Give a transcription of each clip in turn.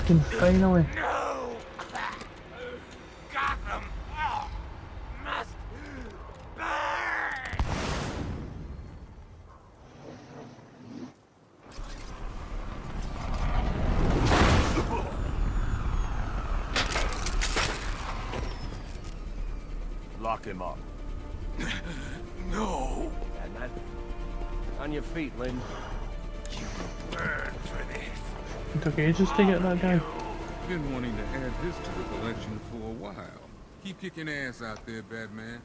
fucking finally. No! Gotham must burn! Lock him up. No! Batman. On your feet, Lynn. You burn for this. It took ages to get that guy. Been wanting to add this to the collection for a while. Keep kicking ass out there, Batman.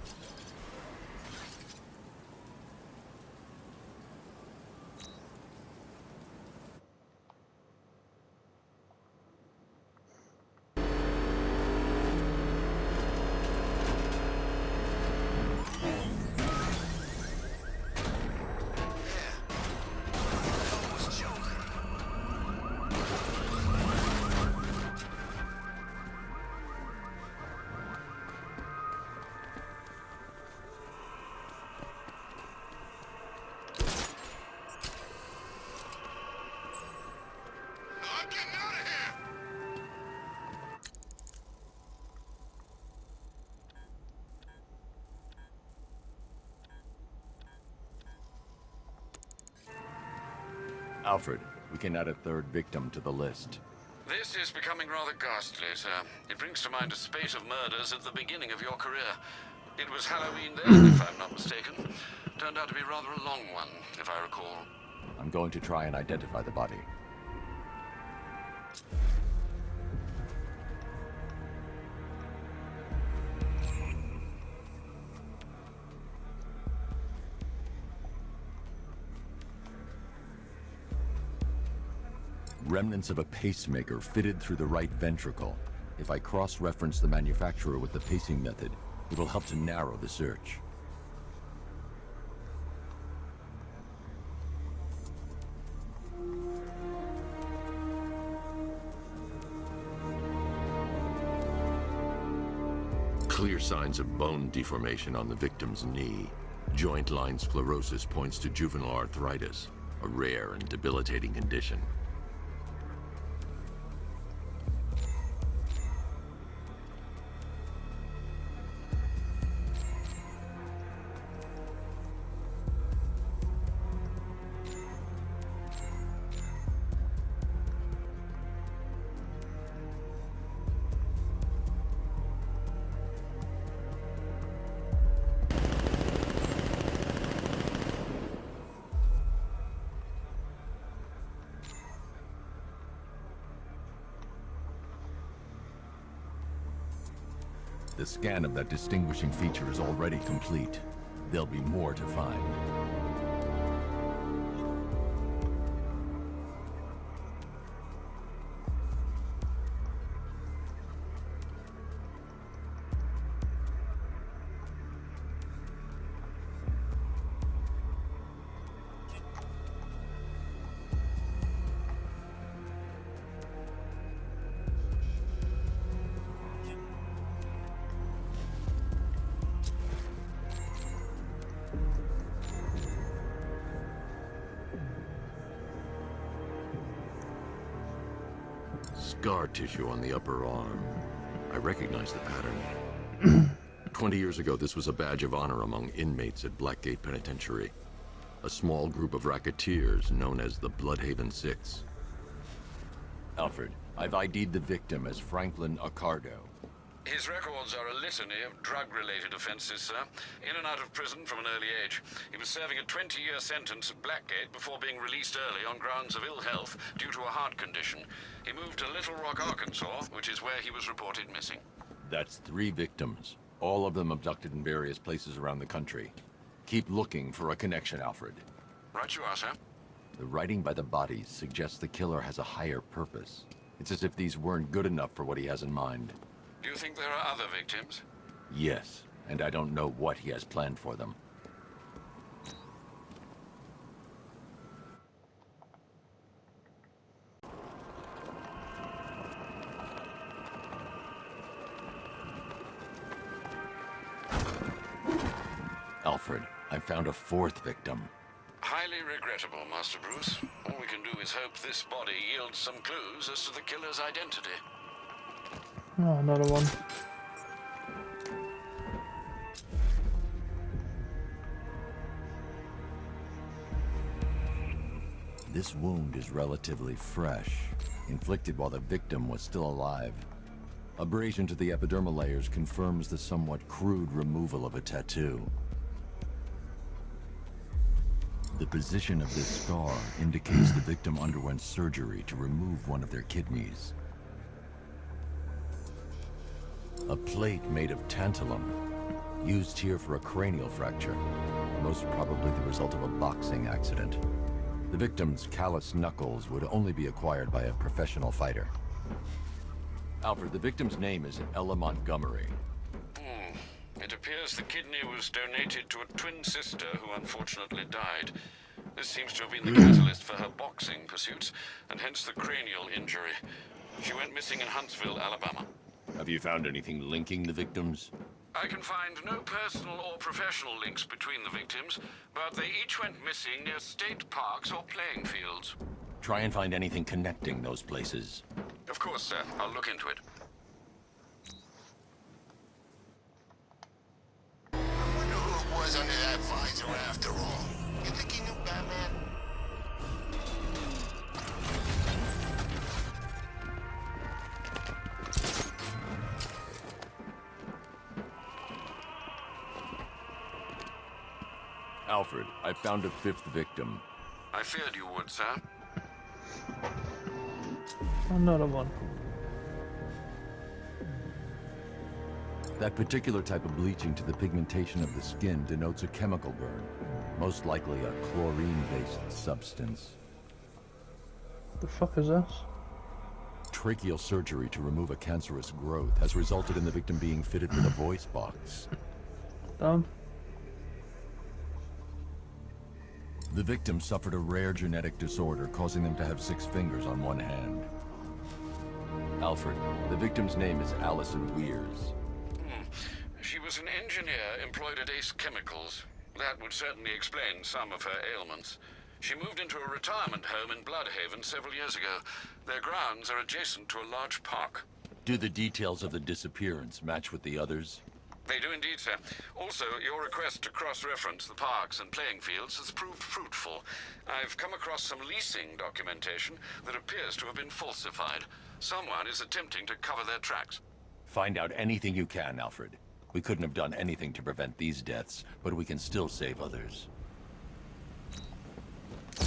Alfred, we can add a third victim to the list. This is becoming rather ghastly, sir. It brings to mind a spate of murders at the beginning of your career. It was Halloween then, if I'm not mistaken. Turned out to be rather a long one, if I recall. I'm going to try and identify the body. Remnants of a pacemaker fitted through the right ventricle. If I cross-reference the manufacturer with the pacing method, it will help to narrow the search. Clear signs of bone deformation on the victim's knee. Joint line sclerosis points to juvenile arthritis, a rare and debilitating condition. The scan of that distinguishing feature is already complete. There'll be more to find. Scar tissue on the upper arm. I recognize the pattern. 20 years ago, this was a badge of honor among inmates at Blackgate Penitentiary. A small group of racketeers known as the Bloodhaven Six. Alfred, I've ID'd the victim as Franklin Accardo. His records are a litany of drug-related offenses, sir. In and out of prison from an early age. He was serving a 20-year sentence at Blackgate before being released early on grounds of ill health due to a heart condition. He moved to Little Rock, Arkansas, which is where he was reported missing. That's 3 victims, all of them abducted in various places around the country. Keep looking for a connection, Alfred. Right you are, sir. The writing by the bodies suggests the killer has a higher purpose. It's as if these weren't good enough for what he has in mind. Do you think there are other victims? Yes, and I don't know what he has planned for them. Alfred, I found a 4th victim. Highly regrettable, Master Bruce. All we can do is hope this body yields some clues as to the killer's identity. Oh, another one. This wound is relatively fresh, inflicted while the victim was still alive. Abrasion to the epidermal layers confirms the somewhat crude removal of a tattoo. The position of this scar indicates the victim underwent surgery to remove one of their kidneys. A plate made of tantalum, used here for a cranial fracture, most probably the result of a boxing accident. The victim's callous knuckles would only be acquired by a professional fighter. Alfred, the victim's name is Ella Montgomery. It appears the kidney was donated to a twin sister who unfortunately died. This seems to have been the catalyst for her boxing pursuits, and hence the cranial injury. She went missing in Huntsville, Alabama. Have you found anything linking the victims? I can find no personal or professional links between the victims, but they each went missing near state parks or playing fields. Try and find anything connecting those places. Of course, sir. I'll look into it. I wonder who it was under that visor after all. You think he knew Batman? Alfred, I found a fifth victim. I feared you would, sir. Another one. That particular type of bleaching to the pigmentation of the skin denotes a chemical burn, most likely a chlorine-based substance. The fuck is this? Tracheal surgery to remove a cancerous growth has resulted in the victim being fitted with a voice box. Damn. The victim suffered a rare genetic disorder causing them to have 6 fingers on one hand. Alfred, the victim's name is Allison Weers. She was an engineer employed at Ace Chemicals. That would certainly explain some of her ailments. She moved into a retirement home in Bloodhaven several years ago. Their grounds are adjacent to a large park. Do the details of the disappearance match with the others? They do indeed, sir. Also, your request to cross-reference the parks and playing fields has proved fruitful. I've come across some leasing documentation that appears to have been falsified. Someone is attempting to cover their tracks. Find out anything you can, Alfred. We couldn't have done anything to prevent these deaths, but we can still save others. I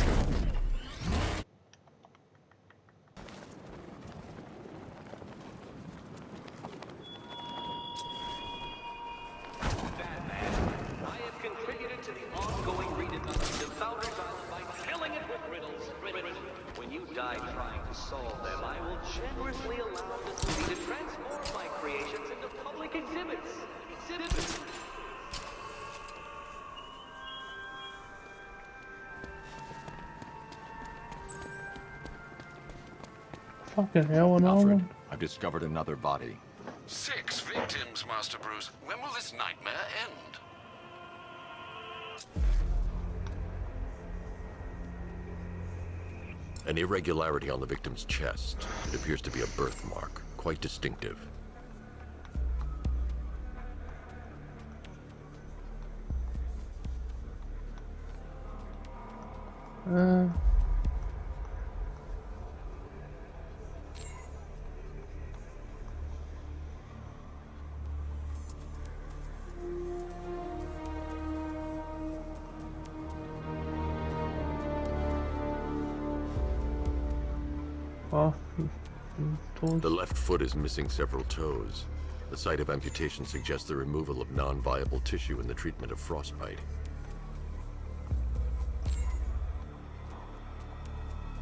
have contributed to the ongoing redevelopment of Founders Island by filling it with riddles. When you die trying to solve them, I will generously allow this movie to transform my creations into public exhibits. Fucking hell, another Alfred, one. I've discovered another body. 6 victims, Master Bruce. When will this nightmare end? An irregularity on the victim's chest. It appears to be a birthmark, quite distinctive. Oh, toes. The left foot is missing several toes. The site of amputation suggests the removal of non-viable tissue in the treatment of frostbite.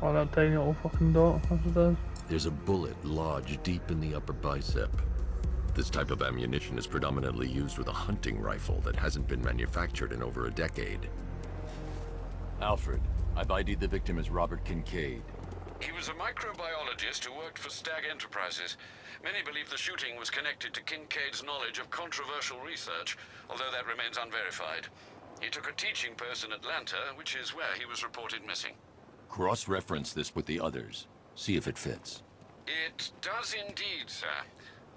Oh, that tiny little fucking dot, as it does. There's a bullet lodged deep in the upper bicep. This type of ammunition is predominantly used with a hunting rifle that hasn't been manufactured in over a decade. Alfred, I've ID'd the victim as Robert Kincaid. He was a microbiologist who worked for Stag Enterprises. Many believe the shooting was connected to Kincaid's knowledge of controversial research, although that remains unverified. He took a teaching post in Atlanta, which is where he was reported missing. Cross-reference this with the others. See if it fits. It does indeed, sir.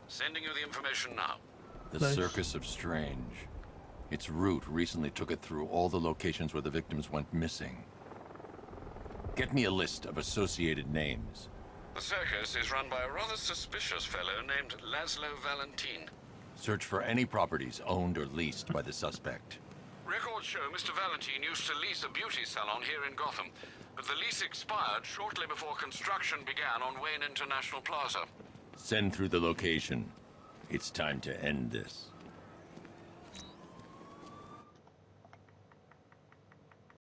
Sending you the information now. The Nice. Circus of Strange. Its route recently took it through all the locations where the victims went missing. Get me a list of associated names. The circus is run by a rather suspicious fellow named Laszlo Valentin. Search for any properties owned or leased by the suspect. Records show Mr. Valentin used to lease a beauty salon here in Gotham, but the lease expired shortly before construction began on Wayne International Plaza. Send through the location. It's time to end this.